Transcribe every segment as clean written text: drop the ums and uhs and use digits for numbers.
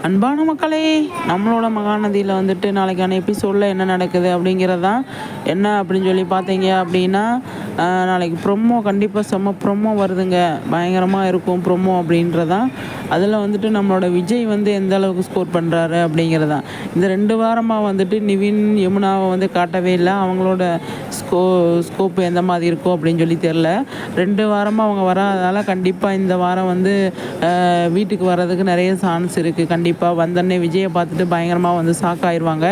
அன்பான மக்களே, நம்மளோட மகாநதியில் வந்துட்டு நாளைக்கான எபிசோடில் என்ன நடக்குது அப்படிங்கிறதான் என்ன அப்படின்னு சொல்லி பார்த்தீங்க அப்படின்னா, நாளைக்கு ப்ரொமோ கண்டிப்பாக செம்ம ப்ரொமோ வருதுங்க. பயங்கரமாக இருக்கும் ப்ரொமோ அப்படின்றதான். அதில் வந்துட்டு நம்மளோட விஜய் வந்து எந்த அளவுக்கு ஸ்கோர் பண்ணுறாரு அப்படிங்கிறதான். இந்த 2 வாரமாக வந்துட்டு நிவின் யமுனாவை வந்து காட்டவே இல்லை. அவங்களோட ஸ்கோப் எந்த மாதிரி இருக்கும் அப்படின்னு சொல்லி தெரில. 2 வாரமாக அவங்க வராதனால கண்டிப்பாக இந்த வாரம் வந்து வீட்டுக்கு வர்றதுக்கு நிறைய சான்ஸ் இருக்குது. கண்டிப்பாக வந்தோடனே விஜயை பார்த்துட்டு பயங்கரமாக வந்து ஆயிடுவாங்க.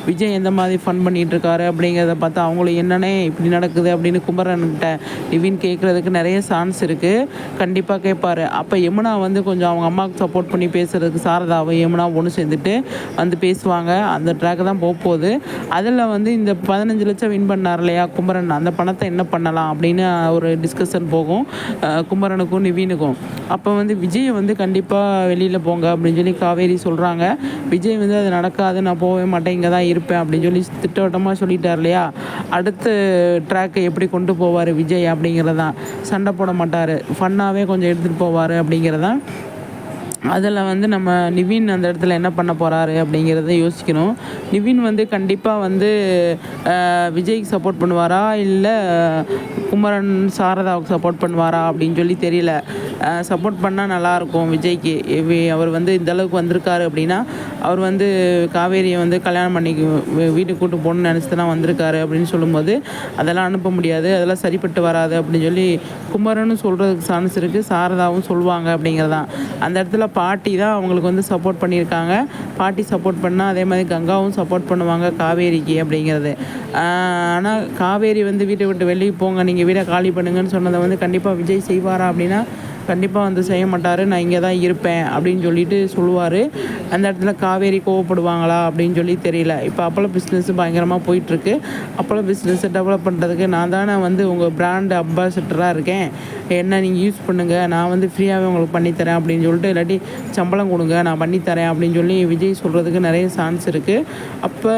விஜய் எந்த மாதிரி ஃபன் பண்ணிகிட்ருக்காரு அப்படிங்கிறத பார்த்து அவங்களும் என்னன்னே இப்படி நடக்குது அப்படின்னு குமரன்கிட்ட நிவின் கேட்குறதுக்கு நிறைய சான்ஸ் இருக்குது. கண்டிப்பாக கேட்பார். அப்போ யமுனா வந்து கொஞ்சம் அவங்க அம்மாவுக்கு சப்போர்ட் பண்ணி பேசுகிறதுக்கு சாரதாவும் யமுனா ஒன்று சேர்ந்துட்டு வந்து பேசுவாங்க. அந்த ட்ராக்கு தான் போகுது. அதில் வந்து இந்த 15 லட்சம் வின் பண்ணார் இல்லையா குமரன், அந்த பணத்தை என்ன பண்ணலாம் அப்படின்னு ஒரு டிஸ்கஷன் போகும் குமரனுக்கும் நிவினுக்கும். அப்போ வந்து விஜய் வந்து கண்டிப்பாக வெளியில் போங்க அப்படின்னு சொல்லி காவேரி சொல்கிறாங்க. விஜய் வந்து அது நடக்காது, நான் போகவே மாட்டேன், இங்கே தான் இருப்பேன் அப்படின்னு சொல்லி திட்டவட்டமாக சொல்லிட்டார் இல்லையா. அடுத்த ட்ராக்கை எப்படி கொண்டு போவார் விஜய் அப்படிங்கிறதான். சண்டை போட மாட்டார், ஃபன்னாகவே கொஞ்சம் எடுத்துகிட்டு போவார் அப்படிங்கிறதான். அதில் வந்து நம்ம நிவின் அந்த இடத்துல என்ன பண்ண போகிறாரு அப்படிங்கிறத யோசிக்கணும். நிவின் வந்து கண்டிப்பாக வந்து விஜய்க்கு சப்போர்ட் பண்ணுவாரா இல்லை குமரன் சாரதாவுக்கு சப்போர்ட் பண்ணுவாரா அப்படின்னு சொல்லி தெரியல. சப்போர்ட் பண்ணால் நல்லாயிருக்கும் விஜய்க்கு. அவர் வந்து இந்தளவுக்கு வந்திருக்காரு அப்படின்னா, அவர் வந்து காவேரியை வந்து கல்யாணம் பண்ணி வீட்டுக்கு கூட்டு போகணுன்னு நினச்சி தான் வந்திருக்காரு அப்படின்னு சொல்லும்போது அதெல்லாம் அனுப்ப முடியாது, அதெல்லாம் சரிப்பட்டு வராது அப்படின்னு சொல்லி குமரனும் சொல்கிறதுக்கு சான்ஸ் இருக்குது, சாரதாவும் சொல்லுவாங்க அப்படிங்கிறதான். அந்த இடத்துல பாட்டி தான் அவங்களுக்கு வந்து சப்போர்ட் பண்ணியிருக்காங்க. பாட்டி சப்போர்ட் பண்ணால் அதே மாதிரி கங்காவும் சப்போர்ட் பண்ணுவாங்க காவேரிக்கு அப்படிங்கிறது. ஆனால் காவேரி வந்து வீட்டை விட்டு வெளியே போங்க, நீங்கள் வீடை காலி பண்ணுங்கன்னு சொன்னதை வந்து கண்டிப்பாக விஜய் செய்வாரா அப்படின்னா கண்டிப்பாக வந்து செய்ய மாட்டார். நான் இங்கே தான் இருப்பேன் அப்படின்னு சொல்லிட்டு சொல்லுவார். அந்த இடத்துல காவேரி கோவப்படுவாங்களா அப்படின்னு சொல்லி தெரியல. இப்போ அப்பளோ பிஸ்னஸ் பயங்கரமாக போயிட்டுருக்கு. அப்பளோ பிஸ்னஸை டெவலப் பண்ணுறதுக்கு நான் தானே வந்து உங்கள் பிராண்ட் அம்பாசிடராக இருக்கேன், என்ன நீங்கள் யூஸ் பண்ணுங்கள், நான் வந்து ஃப்ரீயாகவே உங்களுக்கு பண்ணித்தரேன் அப்படின்னு சொல்லிட்டு, இல்லாட்டி சம்பளம் கொடுங்க நான் பண்ணித்தரேன் அப்படின்னு சொல்லி விஜய் சொல்கிறதுக்கு நிறைய சான்ஸ் இருக்குது. அப்போ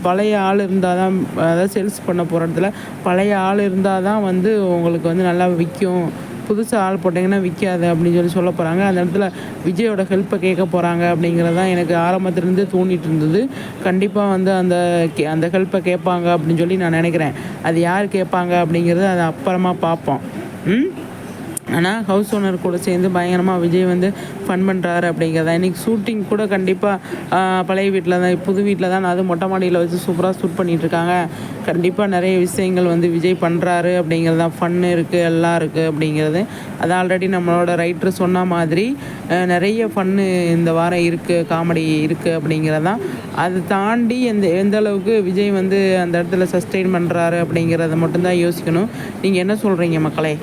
பழைய ஆள் இருந்தால் தான், அதாவது சேல்ஸ் பண்ண போகிற இடத்துல பழைய ஆள் இருந்தால் தான் வந்து உங்களுக்கு வந்து நல்லா விற்கும், புதுசாக ஆள் போட்டிங்கன்னா விற்காது அப்படின்னு சொல்லி சொல்ல போகிறாங்க. அந்த இடத்துல விஜயோட ஹெல்ப்பை கேட்க போகிறாங்க அப்படிங்கிறது தான் எனக்கு ஆரம்பத்துலேருந்து தோண்டிகிட்டு இருந்தது. கண்டிப்பாக வந்து அந்த ஹெல்ப்பை கேட்பாங்க அப்படின்னு சொல்லி நான் நினைக்கிறேன். அது யார் கேட்பாங்க அப்படிங்கிறது அதை அப்புறமா பார்ப்போம். ஆனால் ஹவுஸ் ஓனர் கூட சேர்ந்து பயங்கரமாக விஜய் வந்து ஃபன் பண்ணுறாரு அப்படிங்கிறத. இன்றைக்கி ஷூட்டிங் கூட கண்டிப்பாக பழைய வீட்டில் தான், புது வீட்டில் தான், அது மொட்டை மாடியில் வச்சு சூப்பராக ஷூட் பண்ணிகிட்ருக்காங்க. கண்டிப்பாக நிறைய விஷயங்கள் வந்து விஜய் பண்ணுறாரு அப்படிங்கிறது தான். ஃபன்னு இருக்குது, எல்லாம் இருக்குது அப்படிங்கிறது. அது ஆல்ரெடி நம்மளோட ரைட்டர் சொன்ன மாதிரி நிறைய ஃபன்னு இந்த வாரம் இருக்குது, காமெடி இருக்குது அப்படிங்கிறது தான். அதை தாண்டி எந்த அளவுக்கு விஜய் வந்து அந்த இடத்துல சஸ்டெயின் பண்ணுறாரு அப்படிங்கிறத மட்டும்தான் யோசிக்கணும். நீங்கள் என்ன சொல்கிறீங்க மக்களே?